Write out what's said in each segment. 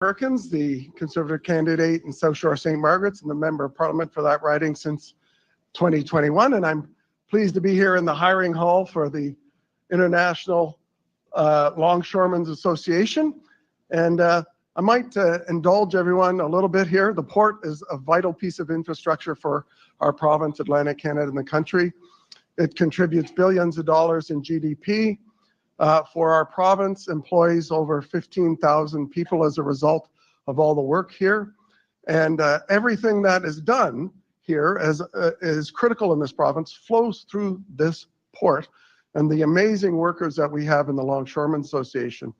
Perkins, the Conservative candidate in South Shore St. Margaret's and the Member of Parliament for that riding since 2021. And I'm pleased to be here in the hiring hall for the International Longshoremen's Association. And I might indulge everyone a little bit here. The port is a vital piece of infrastructure for our province, Atlantic Canada, and the country. It contributes billions of dollars in GDP. For our province, employs over 15,000 people as a result of all the work here. And everything that is done here is critical in this province, flows through this port and the amazing workers that we have in the Longshoremen's Association.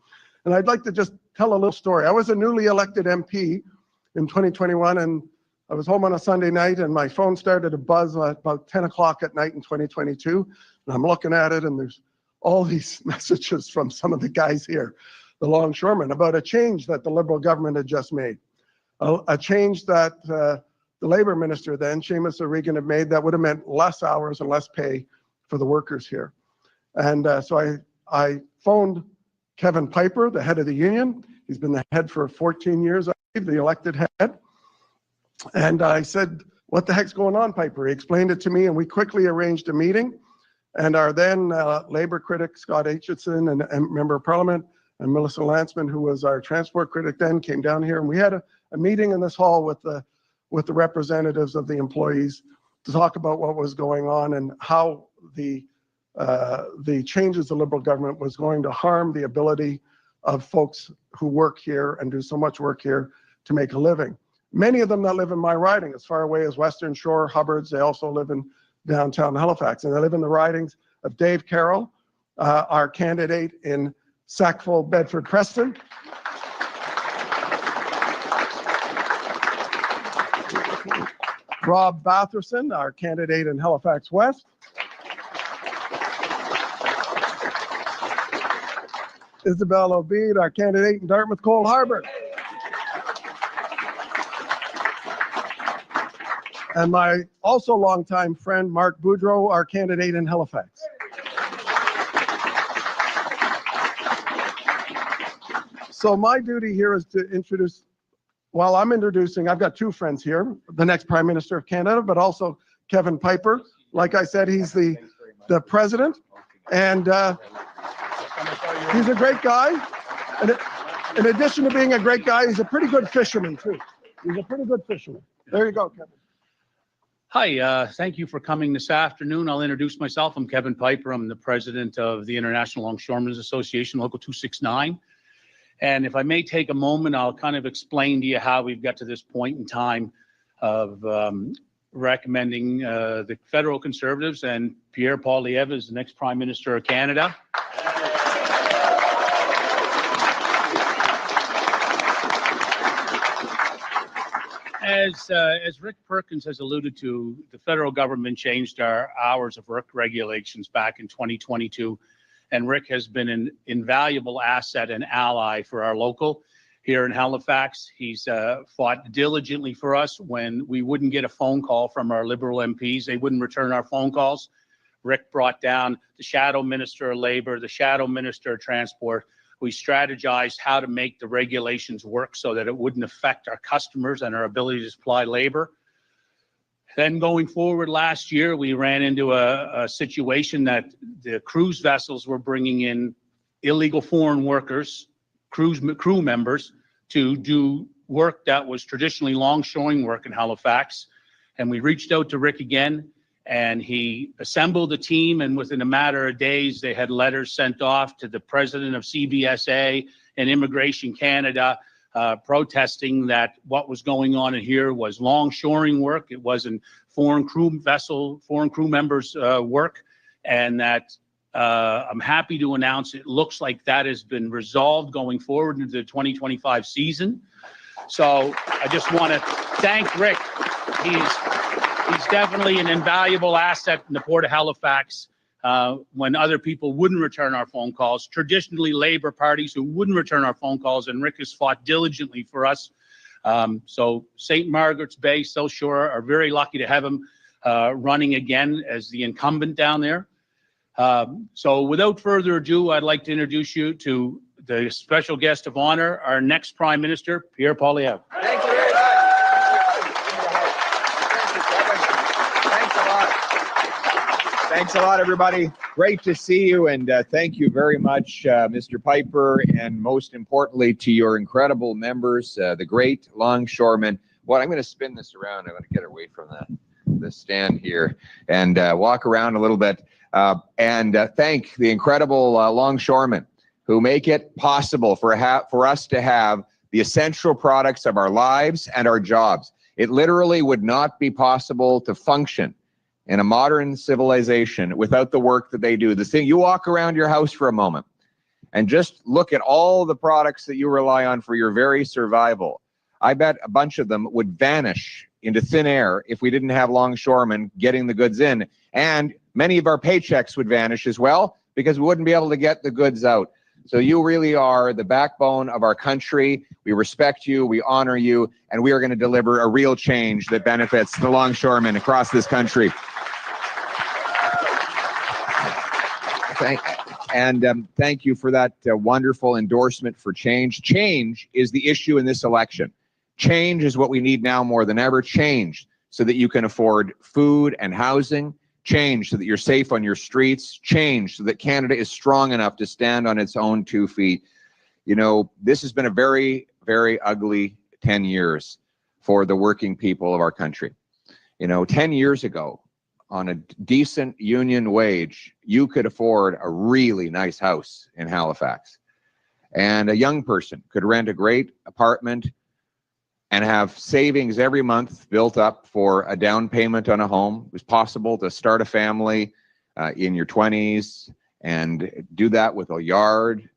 And I'd like to just tell a little story. I was a newly elected MP in 2021, and I was home on a Sunday night and my phone started to buzz at about 10 o'clock at night in 2022. And I'm looking at it and there's all these messages from some of the guys here, the longshoremen, about a change that the Liberal government had just made. A change that the Labour Minister then, Seamus O'Regan, had made that would have meant less hours and less pay for the workers here. And so I phoned Kevin Piper, the head of the union. He's been the head for 14 years, I believe, the elected head. And I said, what the heck's going on, Piper? He explained it to me and we quickly arranged a meeting. And our then Labour critic, Scott Aitchison, and Member of Parliament, and Melissa Lanceman, who was our transport critic then, came down here. And we had a meeting in this hall with the representatives of the employees to talk about what was going on and how the changes the Liberal government was going to harm the ability of folks who work here and do so much work here to make a living. Many of them that live in my riding, as far away as Western Shore, Hubbards, they also live in downtown Halifax, and they live in the ridings of Dave Carroll, our candidate in Sackville, Bedford, Preston. Rob Batherson, our candidate in Halifax West. Isabel Obeid, our candidate in Dartmouth Cold Harbor. And my also longtime friend, Mark Boudreau, our candidate in Halifax. So my duty here is to introduce, while I'm introducing, I've got two friends here, the next Prime Minister of Canada, but also Kevin Piper. Like I said, he's the president, and he's a great guy. And in addition to being a great guy, he's a pretty good fisherman too. He's a pretty good fisherman. There you go, Kevin. Hi, thank you for coming this afternoon. I'll introduce myself. I'm Kevin Piper. I'm the president of the International Longshoremen's Association, Local 269. And if I may take a moment, I'll kind of explain to you how we've got to this point in time of recommending the federal Conservatives and Pierre Poilievre as the next Prime Minister of Canada. As Rick Perkins has alluded to, the federal government changed our hours of work regulations back in 2022, and Rick has been an invaluable asset and ally for our local here in Halifax. He's fought diligently for us when we wouldn't get a phone call from our Liberal MPs. They wouldn't return our phone calls. Rick brought down the Shadow Minister of Labour, the Shadow Minister of Transport. We strategized how to make the regulations work so that it wouldn't affect our customers and our ability to supply labor. Then going forward last year, we ran into a situation that the cruise vessels were bringing in illegal foreign workers, crew members, to do work that was traditionally longshoring work in Halifax. And we reached out to Rick again, and he assembled a team, and within a matter of days, they had letters sent off to the president of CBSA and Immigration Canada, protesting that what was going on in here was longshoring work. It wasn't foreign crew members' work, and that I'm happy to announce it looks like that has been resolved going forward into the 2025 season. So I just want to thank Rick. He's definitely an invaluable asset in the Port of Halifax when other people wouldn't return our phone calls, traditionally Labour parties who wouldn't return our phone calls, and Rick has fought diligently for us. So St. Margaret's Bay, South Shore are very lucky to have him running again as the incumbent down there. So without further ado, I'd like to introduce you to the special guest of honor, our next Prime Minister, Pierre Poilievre. Thank you very much. Thanks a lot. Thanks a lot, everybody. Great to see you, and thank you very much, Mr. Piper, and most importantly to your incredible members, the great longshoremen. Well, I'm going to spin this around. I'm going to get away from the stand here and walk around a little bit and thank the incredible longshoremen who make it possible for us to have the essential products of our lives and our jobs. It literally would not be possible to function in a modern civilization without the work that they do. The thing, you walk around your house for a moment and just look at all the products that you rely on for your very survival. I bet a bunch of them would vanish into thin air if we didn't have longshoremen getting the goods in. And many of our paychecks would vanish as well because we wouldn't be able to get the goods out. So you really are the backbone of our country. We respect you, we honor you, and we are going to deliver a real change that benefits the longshoremen across this country. Thank you for that wonderful endorsement for change. Change is the issue in this election. Change is what we need now more than ever. Change so that you can afford food and housing. Change so that you're safe on your streets. Change so that Canada is strong enough to stand on its own 2 feet. You know, this has been a very, very ugly 10 years for the working people of our country. You know, 10 years ago, on a decent union wage, you could afford a really nice house in Halifax. And a young person could rent a great apartment and have savings every month built up for a down payment on a home. It was possible to start a family in your 20s and do that with a yard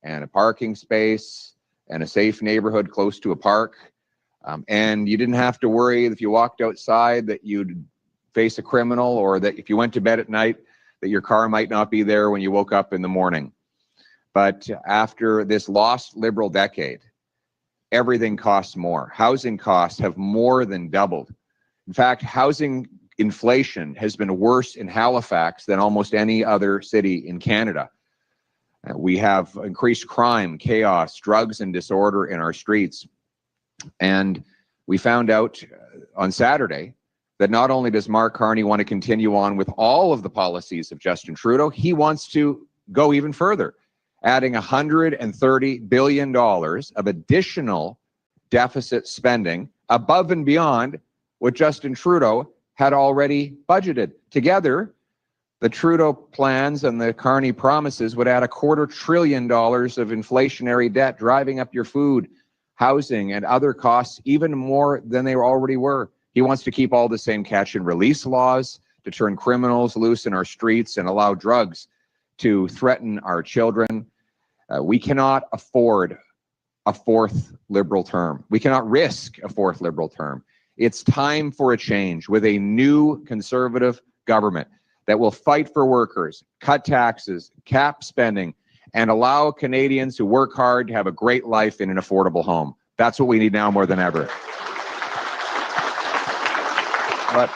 and a parking space and a safe neighborhood close to a park. And you didn't have to worry if you walked outside that you'd face a criminal, or that if you went to bed at night that your car might not be there when you woke up in the morning. But after this lost Liberal decade, everything costs more. Housing costs have more than doubled. In fact, housing inflation has been worse in Halifax than almost any other city in Canada. We have increased crime, chaos, drugs, and disorder in our streets. And we found out on Saturday that not only does Mark Carney want to continue on with all of the policies of Justin Trudeau, he wants to go even further, adding $130 billion of additional deficit spending above and beyond what Justin Trudeau had already budgeted. Together, the Trudeau plans and the Carney promises would add $250 billion of inflationary debt, driving up your food, housing, and other costs even more than they already were. He wants to keep all the same catch and release laws to turn criminals loose in our streets and allow drugs to threaten our children. We cannot afford a fourth Liberal term. We cannot risk a fourth Liberal term. It's time for a change with a new Conservative government that will fight for workers, cut taxes, cap spending, and allow Canadians who work hard to have a great life in an affordable home. That's what we need now more than ever. But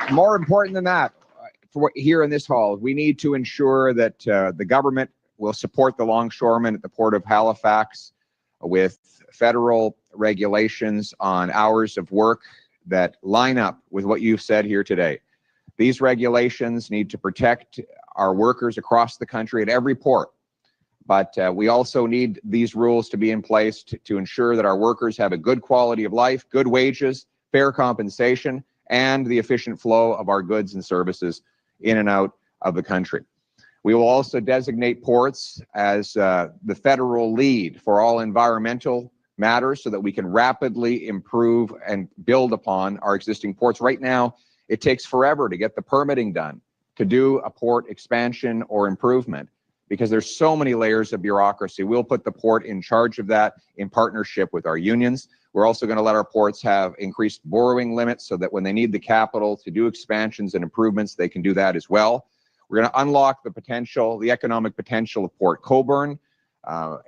more important than that, for here in this hall, we need to ensure that the government will support the longshoremen at the Port of Halifax with federal regulations on hours of work that line up with what you've said here today. These regulations need to protect our workers across the country at every port. But we also need these rules to be in place to ensure that our workers have a good quality of life, good wages, fair compensation, and the efficient flow of our goods and services in and out of the country. We will also designate ports as the federal lead for all environmental matters so that we can rapidly improve and build upon our existing ports. Right now, it takes forever to get the permitting done to do a port expansion or improvement, because there's so many layers of bureaucracy. We'll put the port in charge of that in partnership with our unions. We're also going to let our ports have increased borrowing limits so that when they need the capital to do expansions and improvements, they can do that as well. We're going to unlock the potential, the economic potential of Port Cobourn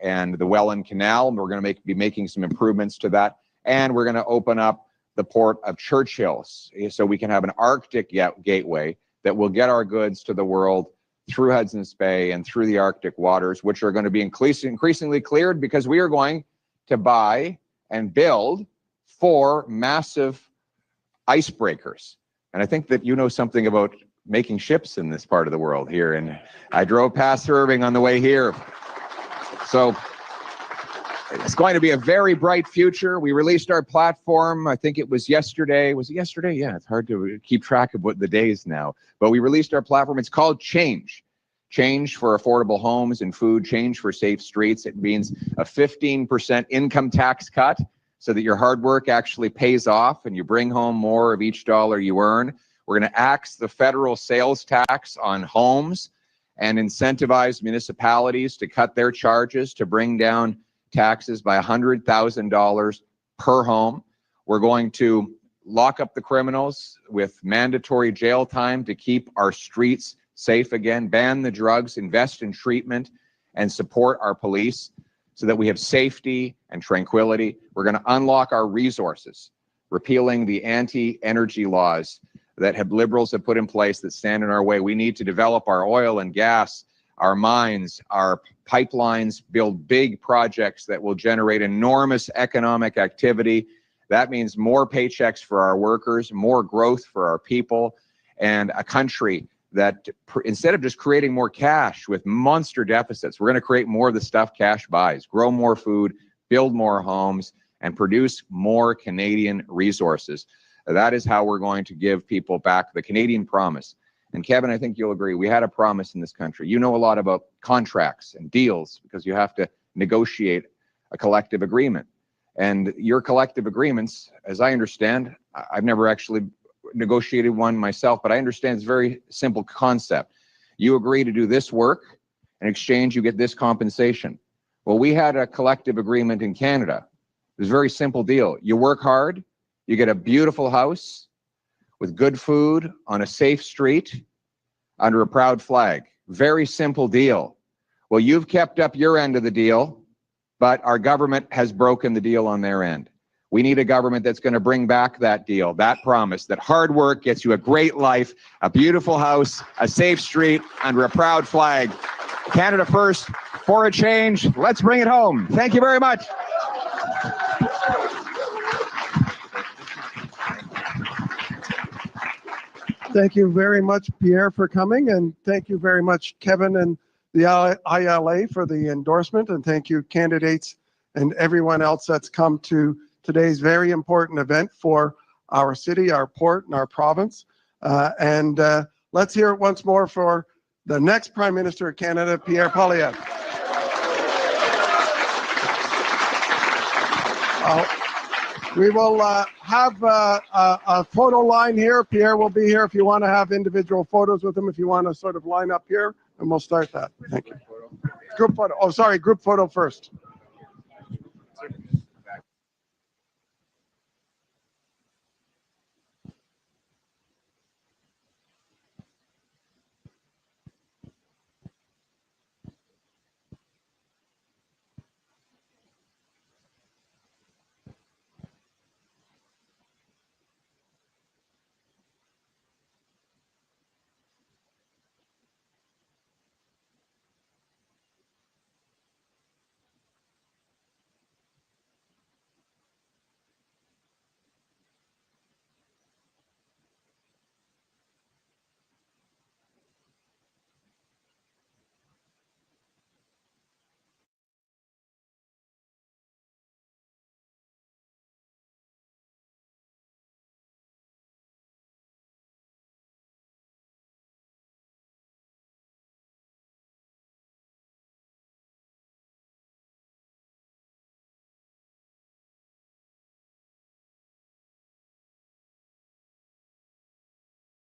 and the Welland Canal. We're going to be making some improvements to that. And we're going to open up the Port of Churchill so we can have an Arctic gateway that will get our goods to the world through Hudson's Bay and through the Arctic waters, which are going to be increasingly cleared because we are going to buy and build 4 massive icebreakers. And I think that you know something about making ships in this part of the world here. And I drove past Irving on the way here. So it's going to be a very bright future. We released our platform, I think it was yesterday. Was it yesterday? Yeah, it's hard to keep track of what the days now. But we released our platform. It's called Change. Change for affordable homes and food, change for safe streets. It means a 15% income tax cut so that your hard work actually pays off and you bring home more of each dollar you earn. We're going to axe the federal sales tax on homes and incentivize municipalities to cut their charges to bring down taxes by $100,000 per home. We're going to lock up the criminals with mandatory jail time to keep our streets safe again, ban the drugs, invest in treatment, and support our police so that we have safety and tranquility. We're going to unlock our resources, repealing the anti-energy laws that liberals have put in place that stand in our way. We need to develop our oil and gas, our mines, our pipelines, build big projects that will generate enormous economic activity. That means more paychecks for our workers, more growth for our people, and a country that instead of just creating more cash with monster deficits, we're going to create more of the stuff cash buys, grow more food, build more homes, and produce more Canadian resources. That is how we're going to give people back the Canadian promise. And Kevin, I think you'll agree, we had a promise in this country. You know a lot about contracts and deals because you have to negotiate a collective agreement. And your collective agreements, as I understand, I've never actually negotiated one myself, but I understand it's a very simple concept. You agree to do this work, in exchange you get this compensation. Well, we had a collective agreement in Canada. It was a very simple deal. You work hard, you get a beautiful house with good food on a safe street under a proud flag. Very simple deal. Well, you've kept up your end of the deal, but our government has broken the deal on their end. We need a government that's going to bring back that deal, that promise, that hard work gets you a great life, a beautiful house, a safe street under a proud flag. Canada first, for a change. Let's bring it home. Thank you very much. Thank you very much, Pierre, for coming, and thank you very much, Kevin and the ILA for the endorsement, and thank you, candidates and everyone else that's come to today's very important event for our city, our port, and our province. Let's hear it once more for the next Prime Minister of Canada, Pierre Poilievre. We will have a photo line here. Pierre will be here if you want to have individual photos with him, if you want to sort of line up here, and we'll start that. Thank you. Group photo. Oh, sorry, group photo first.